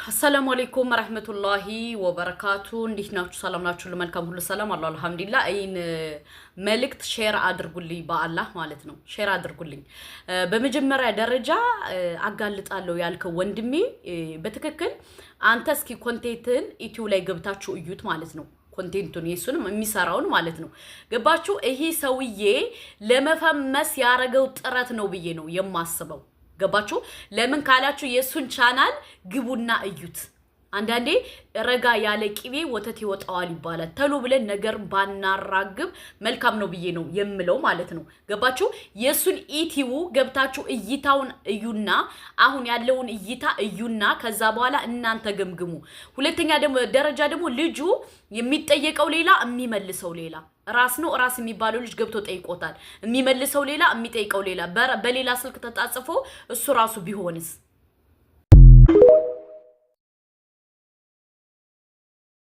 السلام عليكم ورحمة الله وبركاته. ندينا سلام ناتشو لملكم كل سلام الله الحمد لله. أين ملكت شير أدرقولي با الله مالتنا شير أدرقولي بمجمرة درجة أقالت قالوا يالك وندمي بتككل أنتسكي كونتيتن إتيو لاي قبتاتشو إيوت مالتنا كونتينتون يسون ميساراون مالتنا قباتشو إهي سوية لما فمس يارغو تراتنو بيينو يماسبو ገባችሁ ለምን ካላችሁ የሱን ቻናል ግቡና እዩት አንዳንዴ ረጋ ያለ ቂቤ ወተት ይወጣዋል ይባላል ተሎ ብለን ነገር ባናራግብ መልካም ነው ብዬ ነው የምለው ማለት ነው ገባችሁ የሱን ኢቲው ገብታችሁ እይታውን እዩና አሁን ያለውን እይታ እዩና ከዛ በኋላ እናንተ ገምግሙ ሁለተኛ ደረጃ ደግሞ ልጁ የሚጠየቀው ሌላ የሚመልሰው ሌላ ራስ ነው ራስ የሚባለው ልጅ ገብቶ ጠይቆታል የሚመልሰው ሌላ የሚጠይቀው ሌላ በሌላ ስልክ ተጣጽፎ እሱ ራሱ ቢሆንስ